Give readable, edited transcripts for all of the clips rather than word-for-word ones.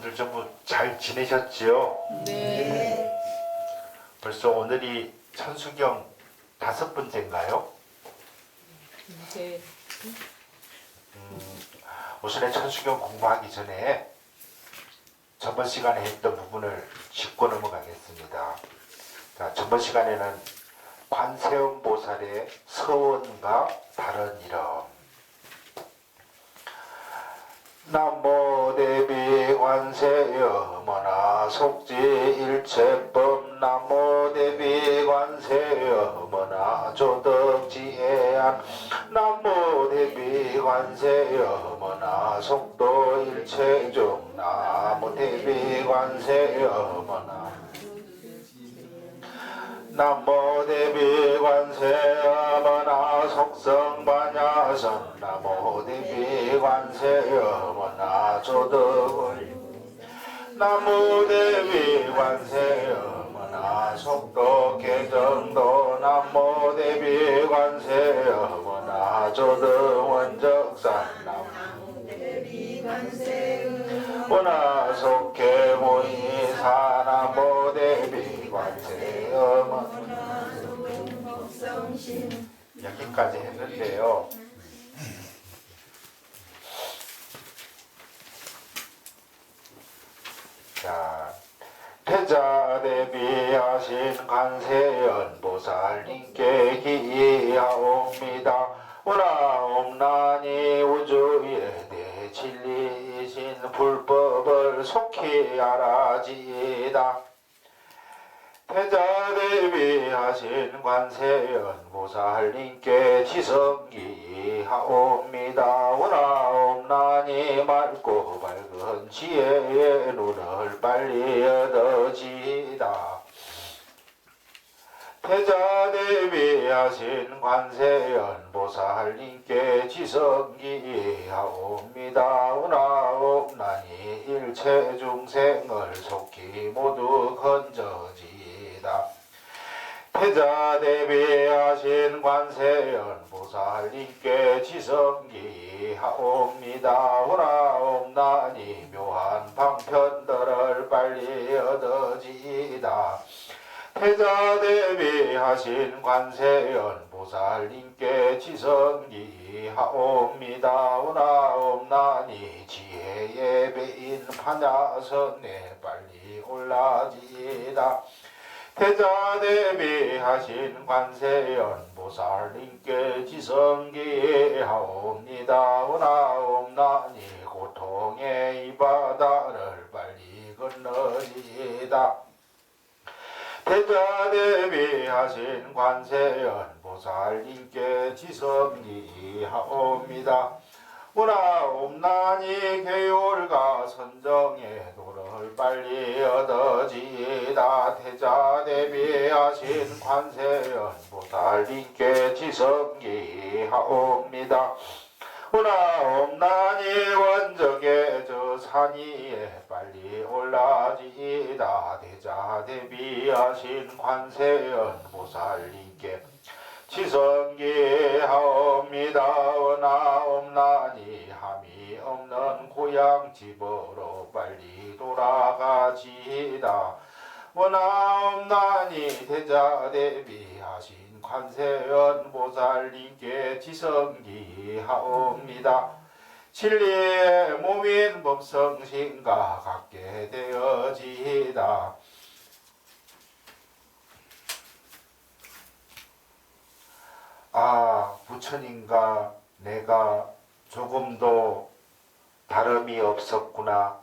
여러분들 전부 잘 지내셨지요? 네. 벌써 오늘이 천수경 5번째인가요? 네. 우선에 천수경 공부하기 전에 전번 시간에 했던 부분을 짚고 넘어가겠습니다. 자, 전번 시간에는 관세음보살의 서원과 다른 이름, 남모 대비 관세음원하 속지 일체법, 남모 대비 관세음원하 조덕지애안, 남모 대비 관세음원하 속도 일체중, 남모 대비 관세음원하 남모 대비 관세음원하 속성반야선, 남모 대비 관세음원하 조덕을, 남모 대비 관세음원하 속도 개정도, 남모 대비 관세음원하 조덕 원적산, 남모 대비 관세음원하 속해 모이사, 남모 대비 관세음원하. 여기까지 했는데요. 자, 태자 대비하신 관세연보살님께 기하옵니다. 오나옴나니 우주의 대진리이신 불법을 속히 알아지이다. 태자 대비하신 관세연보살님께 지성기하옵니다. 오나옴나니 맑고 밝은 지혜의 눈을 빨리 얻어지이다. 태자 대비하신 관세연보살님께 지성기하옵니다. 오나옴나니 일체 중생을 속히 모두 건져지이다. 태자 대비하신 관세연보살님께 지성기하옵니다. 오나옴나니 묘한 방편들을 빨리 얻어지이다. 태자 대비하신 관세연보살님께 지성기하옵니다. 오나옴나니 지혜의 배인 판야선에 빨리 올라지이다. 태자 대비하신 관세연보살님께 지성기하옵니다. 오나옴나니 고통의 이 바다를 빨리 건너지이다. 태자 대비하신 관세연보살님께 지성기하옵니다. 오나옴나니 계율과 선정의 도를 빨리 얻어지이다. 태자 대비하신 관세연보살님께 지성기하옵니다. 오나옴나니 원적의 저 산위에 빨리 올라지이다. 태자 대비하신 관세연보살님께 지성기하옵니다. 오나옴나니 함이 없는 고향집으로 빨리 돌아가지이다. 오나옴나니 태자 대비하신 관세연보살님께 지성기하옵니다. 진리의 몸인 법성신과 같게 되어지이다. 아, 부처님과 내가 조금도 다름이 없었구나.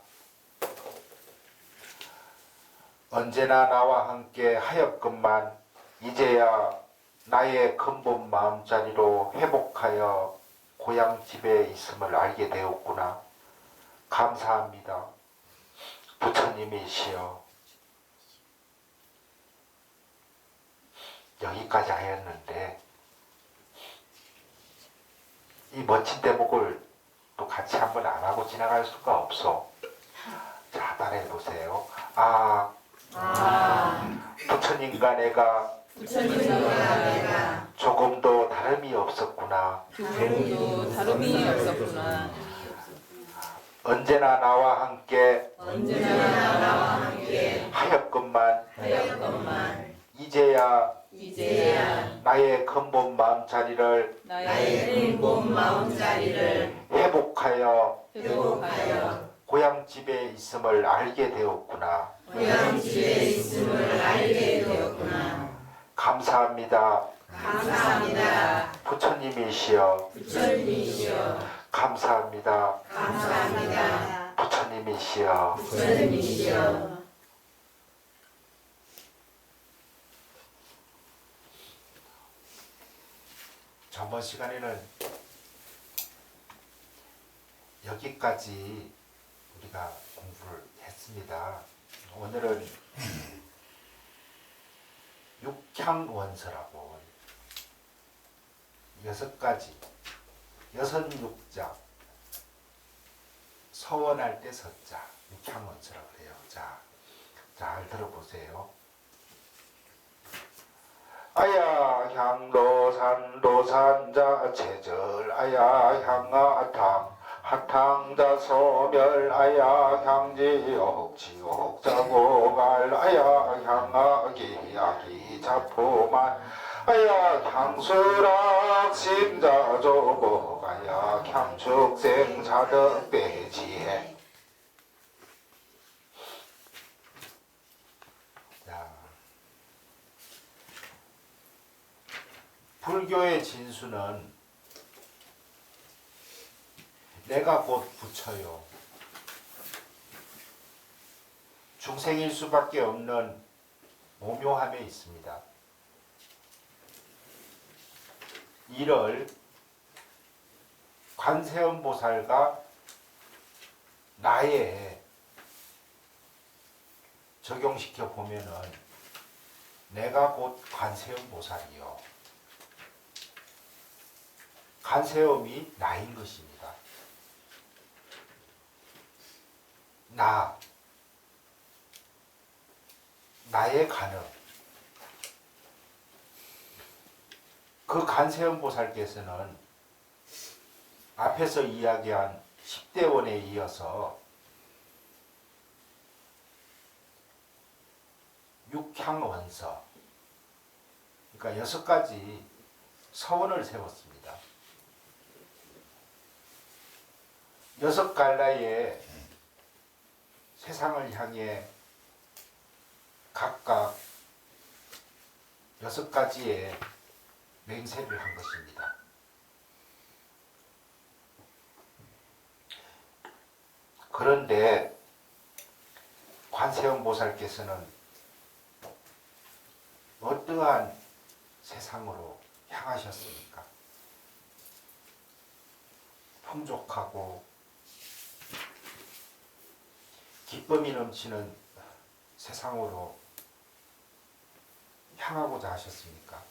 언제나 나와 함께 하였건만 이제야 나의 근본 마음자리로 회복하여 고향집에 있음을 알게 되었구나. 감사합니다. 부처님이시여. 여기까지 하였는데 이 멋진 대목을 또 같이 한번 안 하고 지나갈 수가 없어. 자, 따라해 보세요. 부처님과 내가 조금도 다름이 없었구나. 언제나 나와 함께 언제나 나와 함께 하였건만 하였건만 이제야 나의 근본 마음자리를 나의 근본 마음자리를 회복하여 회복하여 고향집에 있음을 알게 되었구나. 고향집에 있음을 알게 되었구나. 감사합니다. 감사합니다. 부처님이시여. 부처님이시여 감사합니다. 감사합니다. 부처님이시여. 부처님이시여 저번 시간에는 여기까지 우리가 공부를 했습니다. 오늘은 육향원서라고 6가지 여섯 육자 서원할 때 서자 육향원서라고 그래요. 자, 잘 들어보세요. 아야 향로산 로산자 체절 아야 향아탕 하탕자 소멸 아야 향지옥 지옥자 고갈 아야 향아기 아기 자포만 아야 향수락 심자 조복 아야 향축생 자덕 대지해. 불교의 진수는 내가 곧 부처요. 중생일 수밖에 없는 오묘함에 있습니다. 이를 관세음보살과 나에 적용시켜 보면은 내가 곧 관세음보살이요. 관세음이 나인 것입니다. 나의 간음. 그 관세음보살께서는 앞에서 이야기한 10대원에 이어서 육향원서, 그러니까 6가지 서원을 세웠습니다. 6갈라의 세상을 향해 각각 6가지의 맹세를 한 것입니다. 그런데 관세음보살께서는 어떠한 세상으로 향하셨습니까? 풍족하고 기쁨이 넘치는 세상으로 향하고자 하셨습니까?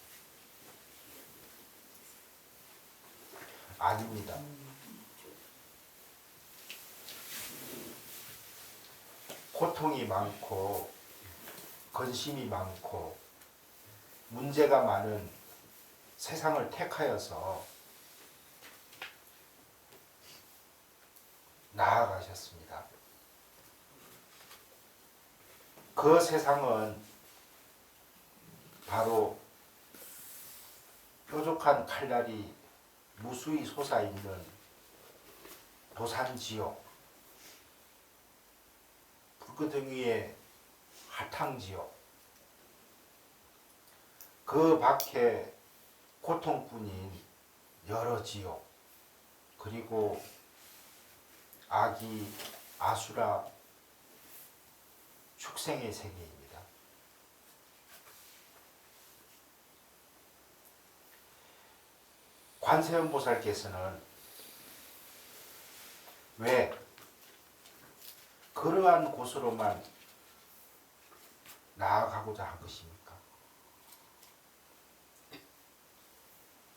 아닙니다. 고통이 많고 근심이 많고 문제가 많은 세상을 택하여서 나아가셨습니다. 그 세상은 바로 뾰족한 칼날이 무수히 솟아있는 도산지옥, 불끄덩이의 하탕지옥, 그 밖에 고통뿐인 여러 지옥, 그리고 아기, 아수라, 축생의 세계입니다. 관세음보살께서는 왜 그러한 곳으로만 나아가고자 한 것입니까?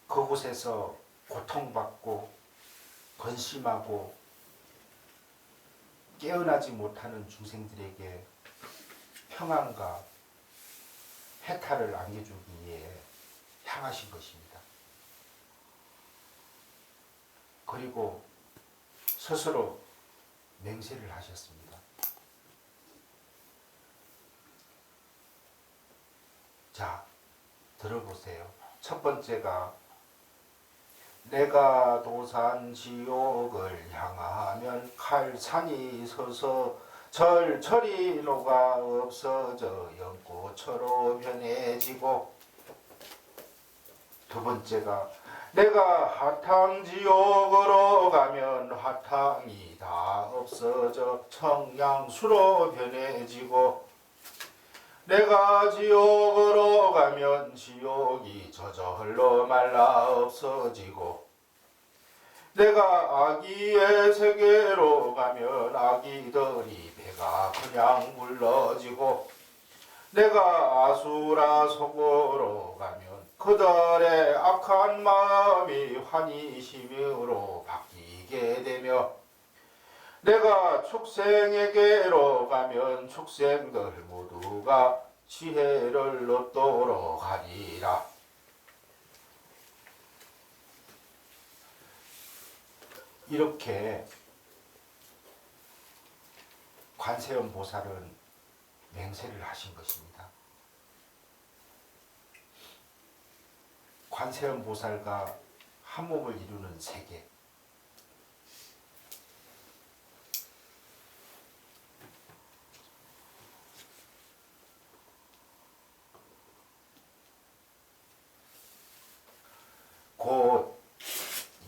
그곳에서 고통받고 근심하고 깨어나지 못하는 중생들에게 평안과 해탈을 안겨주기 위해 향하신 것입니다. 그리고 스스로 맹세를 하셨습니다. 자, 들어보세요. 첫 번째가 내가 도산 지옥을 향하면 칼산이 서서 절절이 녹아 없어져 연꽃처럼 변해지고, 두 번째가 내가 화탕 지옥으로 가면 화탕이 다 없어져 청량수로 변해지고, 내가 지옥으로 가면 지옥이 저절로 말라 없어지고, 내가 아기의 세계로 가면 아기들이 배가 그냥 물러지고, 내가 아수라 속으로 가면 그들의 악한 마음이 환희심으로 바뀌게 되며, 내가 축생에게로 가면 축생들 모두가 지혜를 얻도록 하리라. 이렇게 관세음 보살은 맹세를 하신 것입니다. 관세음 보살과 한 몸을 이루는 세계, 곧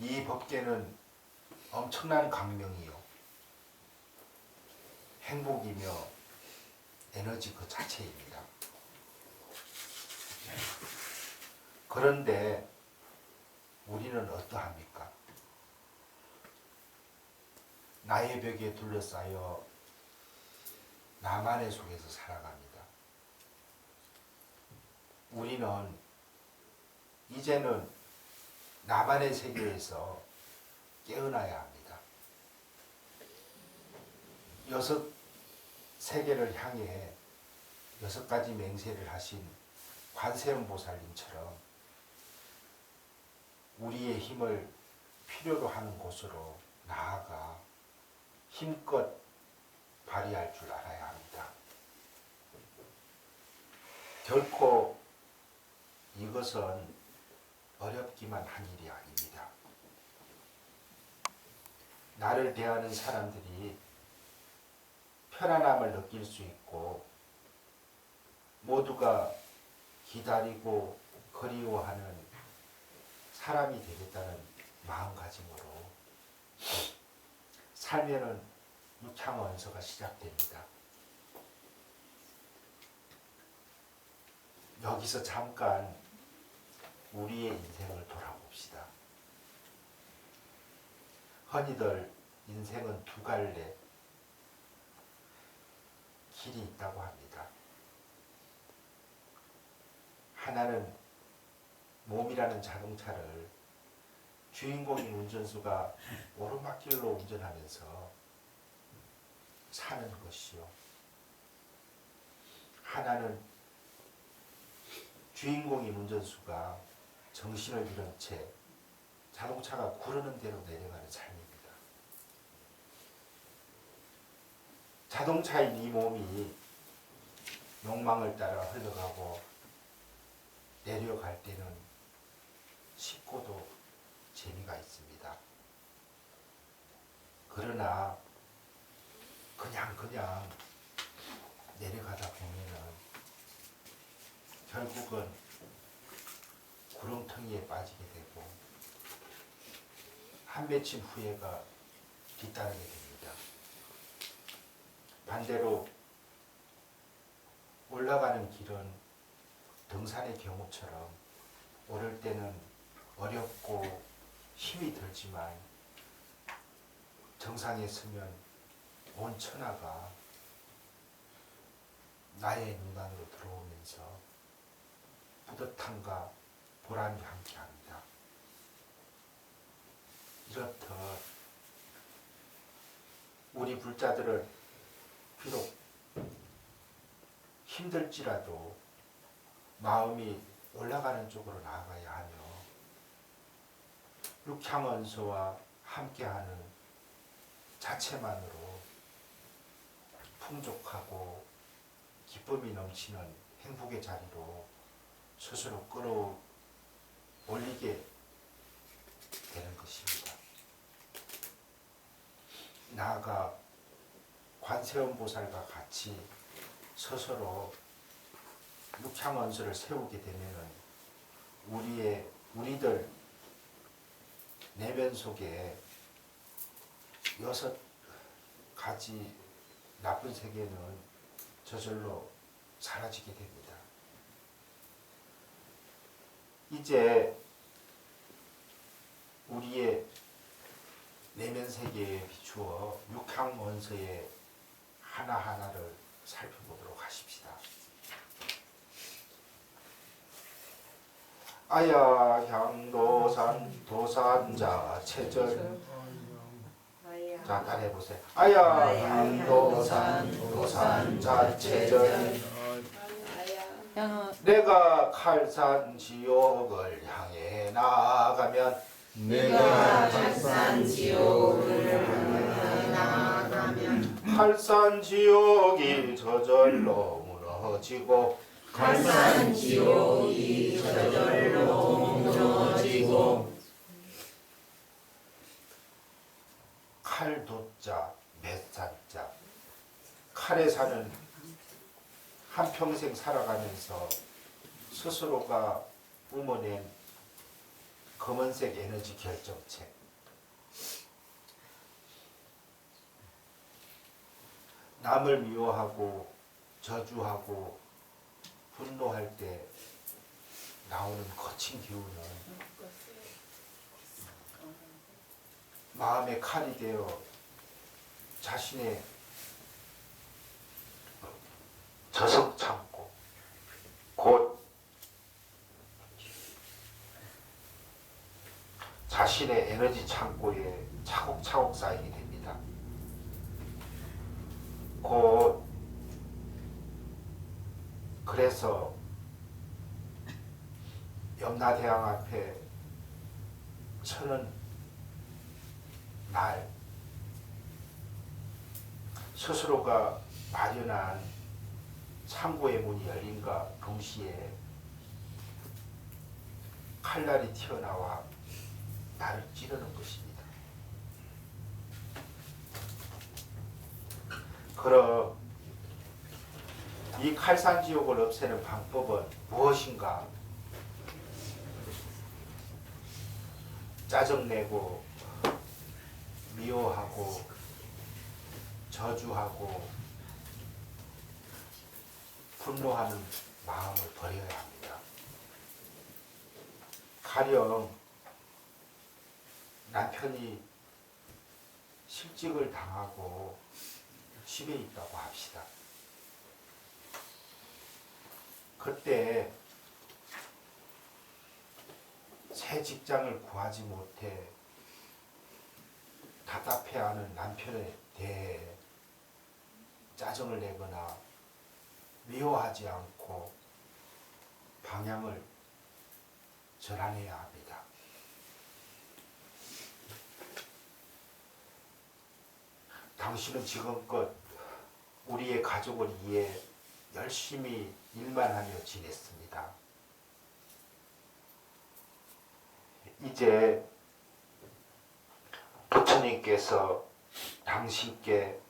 이 법계는 엄청난 강명이요, 행복이며 에너지 그 자체입니다. 그런데 우리는 어떠합니까? 나의 벽에 둘러싸여 나만의 속에서 살아갑니다. 우리는 이제는 나만의 세계에서 깨어나야 합니다. 여섯 세계를 향해 6가지 맹세를 하신 관세음 보살님처럼 우리의 힘을 필요로 하는 곳으로 나아가 힘껏 발휘할 줄 알아야 합니다. 결코 이것은 어렵기만 한 일이 아닙니다. 나를 대하는 사람들이 편안함을 느낄 수 있고, 모두가 기다리고 그리워하는 사람이 되겠다는 마음가짐으로 살면은 육향원서가 시작됩니다. 여기서 잠깐 우리의 인생을 돌아봅시다. 흔히들 인생은 두 갈래 길이 있다고 합니다. 하나는 몸이라는 자동차를 주인공인 운전수가 오르막길로 운전하면서 사는 것이요, 하나는 주인공인 운전수가 정신을 잃은 채 자동차가 구르는 대로 내려가는 삶입니다. 자동차인 이 몸이 욕망을 따라 흘러가고 내려갈 때는 쉽고도 재미가 있습니다. 그러나 그냥 내려가다 보면은 결국은 구렁텅이에 빠지게 되고 한 맺힌 후회가 뒤따르게 됩니다. 반대로 올라가는 길은 등산의 경우처럼 오를 때는 어렵고 힘이 들지만 정상에 서면 온 천하가 나의 눈 안으로 들어오면서 뿌듯함과 보람이 함께합니다. 이렇듯 우리 불자들은 비록 힘들지라도 마음이 올라가는 쪽으로 나아가야 하며 육향원소와 함께하는 자체만으로 풍족하고 기쁨이 넘치는 행복의 자리로 스스로 끌어올리게 되는 것입니다. 나아가 관세음보살과 같이 스스로 육창언수를 세우게 되면은 우리들 내면 속에 6가지 나쁜 세계는 저절로 사라지게 됩니다. 이제 우리의 내면 세계에 비추어 육향원서의 하나하나를 살펴보도록 하십시다. 아야 향도산 도산자 체절. 자, 따라해보세요. 아야 향도산 도산자 체절. 내가 칼산 지옥을 향해 나아가면 내가 칼산 지옥을 향해 나아가면 칼산 지옥이 저절로 무너지고 칼산 지옥이 저절로 무너지고 칼도자 맷산자 칼에 사는 한평생 살아가면서 스스로가 뿜어낸 검은색 에너지 결정체, 남을 미워하고 저주하고 분노할 때 나오는 거친 기운은 마음의 칼이 되어 자신의 저성 창고, 곧 자신의 에너지 창고에 차곡차곡 쌓이게 됩니다. 곧 그래서 염라대왕 앞에 서는 날 스스로가 마련한 창고의 문이 열린과 동시에 칼날이 튀어나와 나를 찌르는 것입니다. 그럼 이 칼산지옥을 없애는 방법은 무엇인가? 짜증내고 미워하고 저주하고 분노하는 마음을 버려야 합니다. 가령 남편이 실직을 당하고 집에 있다고 합시다. 그때 새 직장을 구하지 못해 답답해하는 남편에 대해 짜증을 내거나 미워하지 않고 방향을 전환해야 합니다. 당신은 지금껏 우리의 가족을 위해 열심히 일만 하며 지냈습니다. 이제 부처님께서 당신께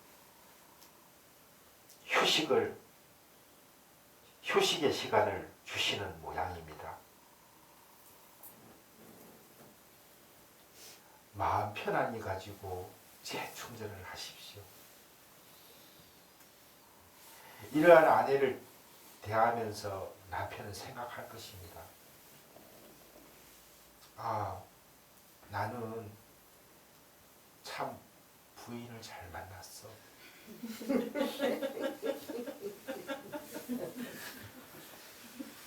휴식의 시간을 주시는 모양입니다. 마음 편안히 가지고 재충전을 하십시오. 이러한 아내를 대하면서 남편은 생각할 것입니다. 아, 나는 참 부인을 잘 만났어.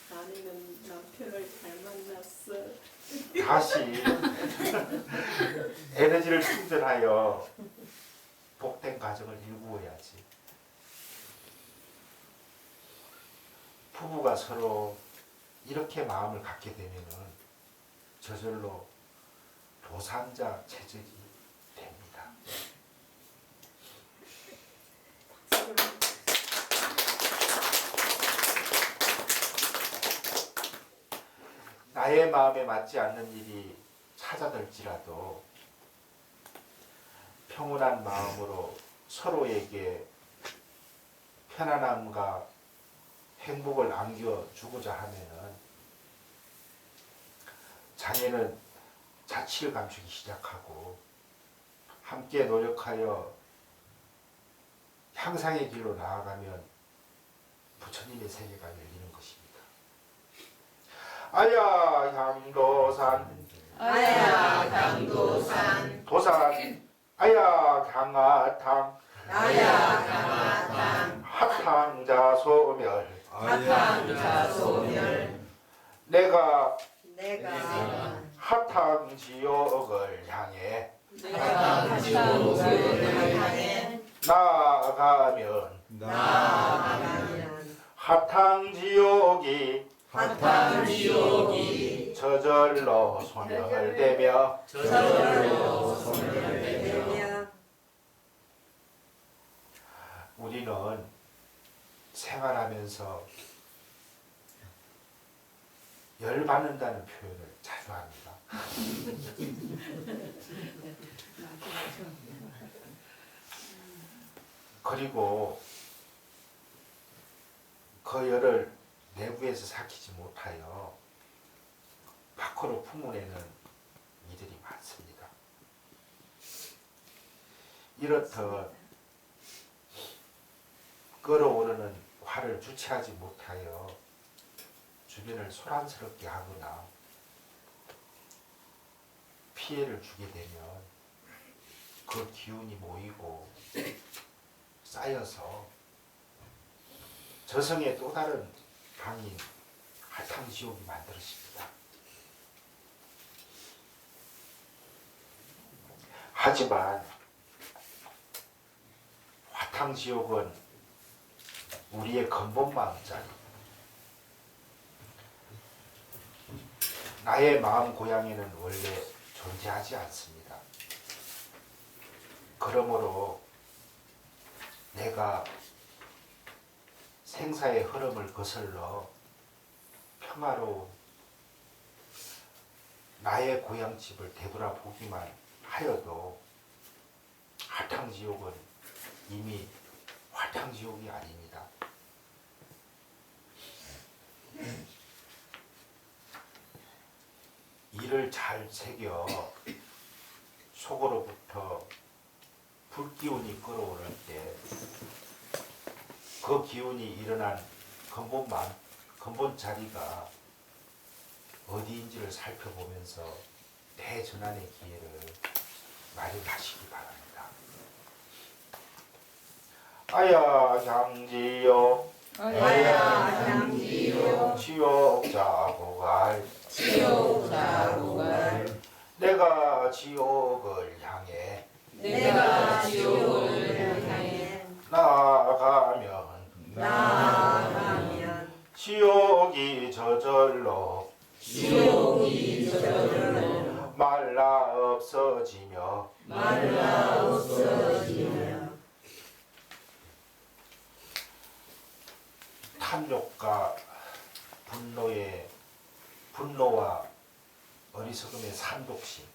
나는 남편을 잘 만났어. 다시 에너지를 충전하여 복된 가정을 일구어야지. 부부가 서로 이렇게 마음을 갖게 되면은 저절로 도산자 체질이 됩니다. 박수를 나의 마음에 맞지 않는 일이 찾아들지라도 평온한 마음으로 서로에게 편안함과 행복을 안겨주고자 하면은 자녀는 자취를 감추기 시작하고 함께 노력하여 향상의 길로 나아가면 부처님의 세계가 열리는 것입니다. 아야 향도산 아야 강도산 도산 아야 강화탕 아야 강화탕 합탕자 소멸 합탕자 소멸 내가 내가 합탕지옥을 향해 내가 지옥을 향해 나아가면 나아가면 합탕지옥이 합탕지옥이 저절로 소멸되며 저절로 소멸되며 우리는 생활하면서 열받는다는 표현을 자주 합니다. 그리고 그 열을 내부에서 삭히지 못하여 밖으로 품어내는 이들이 많습니다. 이렇듯 끓어오르는 화를 주체하지 못하여 주변을 소란스럽게 하거나 피해를 주게 되면 그 기운이 모이고 쌓여서 저성의 또 다른 방인 할탕지옥이 만들어집니다. 하지만 화탕지옥은 우리의 근본 마음자리, 나의 마음 고향에는 원래 존재하지 않습니다. 그러므로 내가 생사의 흐름을 거슬러 평화로운 나의 고향집을 되돌아보기만 하여도 화탕지옥은 이미 화탕지옥이 아닙니다. 이를 잘 새겨 속으로부터 불기운이 끌어오를 때 그 기운이 일어난 근본 자리가 어디인지를 살펴보면서 대전환의 기회를 마련하시기 바랍니다. 아야 향지요 아야 향지요 지옥자 고갈 지옥자 고갈 내가 지옥을 향해 내가 지옥을 향해 나아가면 지옥이 저절로 말라 없어지며 탐욕과 분노와 어리석음의 산독심,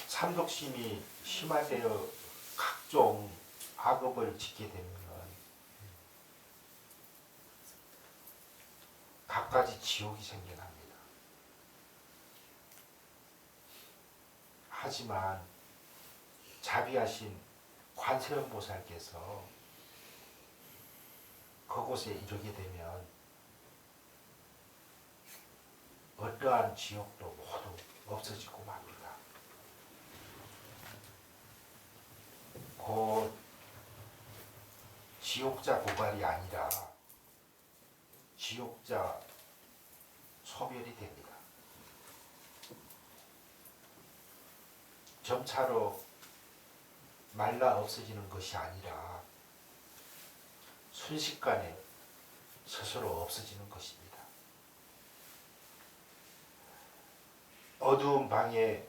산독심이 심화되어 각종 악업을 짓게 되면 갖가지 지옥이 생겨납니다. 하지만 자비하신 관세음보살께서 그곳에 이르게 되면 어떠한 지옥도 모두 없어지고 맙니다. 곧 지옥자 고갈이 아니라 지옥자 소멸이 됩니다. 점차로 말라 없어지는 것이 아니라 순식간에 스스로 없어지는 것입니다. 어두운 방에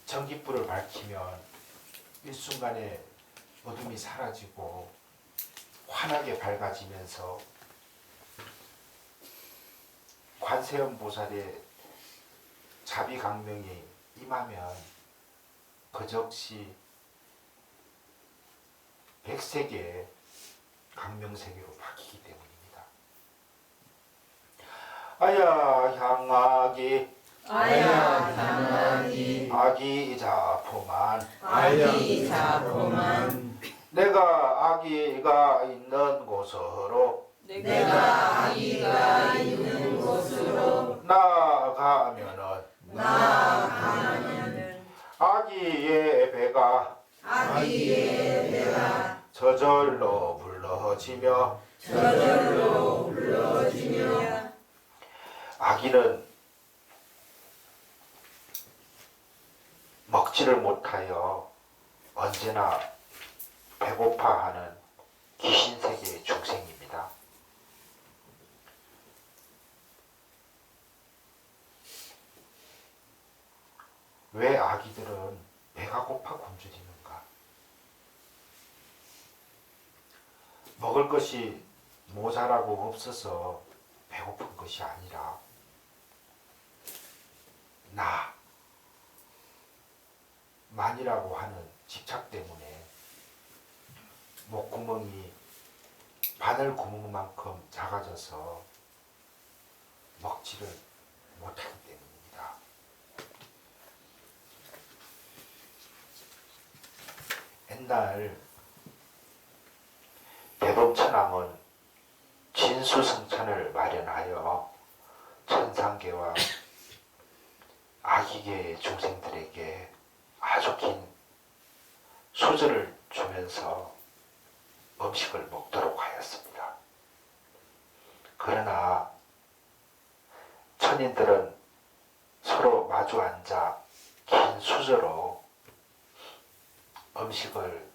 전깃불을 밝히면 일순간에 어둠이 사라지고 환하게 밝아지면서 관세음 보살의 자비강명이 임하면 그 즉시 백색의 강명세계로 바뀌기 때문입니다. 아야 향악이 아야 향악이 아기 자포만 아기 자포만 내가 아기가 있는 곳으로 내가 아기가 있는 곳으로 나아가면은 나아가면은 아기의 배가 아기의 배가 저절로 불러지며 저절로 불러지며 아기는 먹지를 못하여 언제나 배고파하는 귀신세계의 중생입니다. 왜 아기들은 배가 고파 굶주리는가? 먹을 것이 모자라고 없어서 배고픈 것이 아니라 만이라고 하는 집착 때문에 목구멍이 바늘 구멍만큼 작아져서 먹지를 못하기 때문입니다. 옛날 대범천왕은 진수성찬을 마련하여 천상계와 아기계의 중생들에게 아주 긴 수저를 주면서 음식을 먹도록 하였습니다. 그러나 천인들은 서로 마주 앉아 긴 수저로 음식을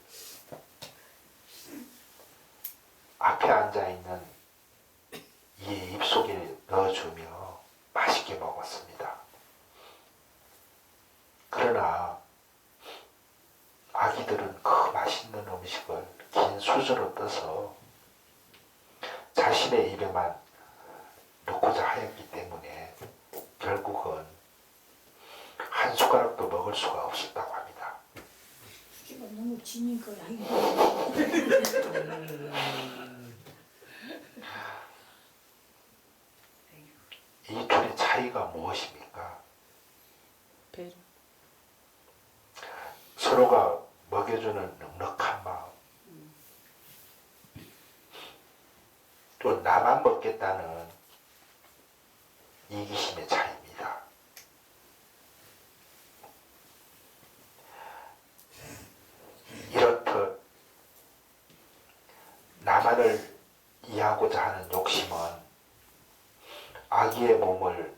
앞에 앉아있는 이의 입속에 넣어주며 맛있게 먹었습니다. 그러나 아기들은 그 맛있는 음식을 긴 수저로 떠서 자신의 입에만 넣고자 하였기 때문에 결국은 한 숟가락도 먹을 수가 없었다고 합니다. 수지가 너무 지니까 이 둘의 차이가 무엇입니까? 배려. 서로가 먹여주는 넉넉한 마음, 또 나만 먹겠다는 이기심의 차이입니다. 이렇듯 나만을 이해하고자 하는 욕심은 아기의 몸을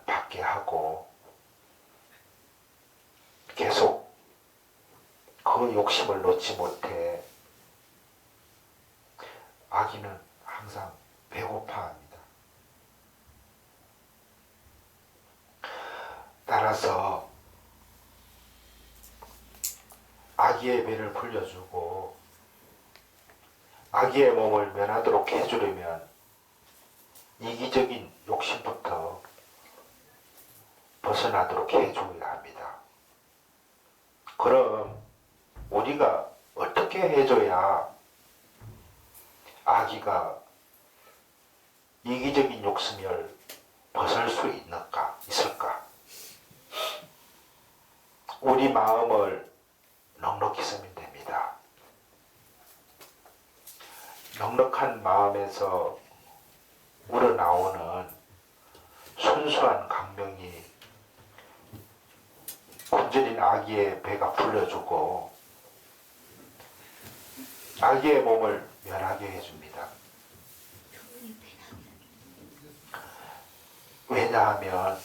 받게 하고 계속 그 욕심을 놓지 못해 아기는 항상 배고파합니다. 따라서 아기의 배를 불려주고 아기의 몸을 면하도록 해주려면 이기적인 욕심부터 벗어나도록 해줘야 합니다. 그럼 우리가 어떻게 해줘야 아기가 이기적인 욕심을 벗을 수 있을까? 우리 마음을 넉넉히 쓰면 됩니다. 넉넉한 마음에서 우러나오는 순수한 강명이 굶주린 아기의 배가 불려주고 아기의 몸을 면하게 해줍니다. 왜냐하면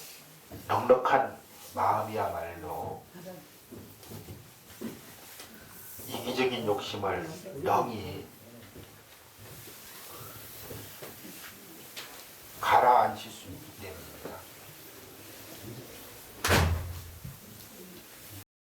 넉넉한 마음이야말로 이기적인 욕심을 영이 가라앉힐 수 있기 때문입니다.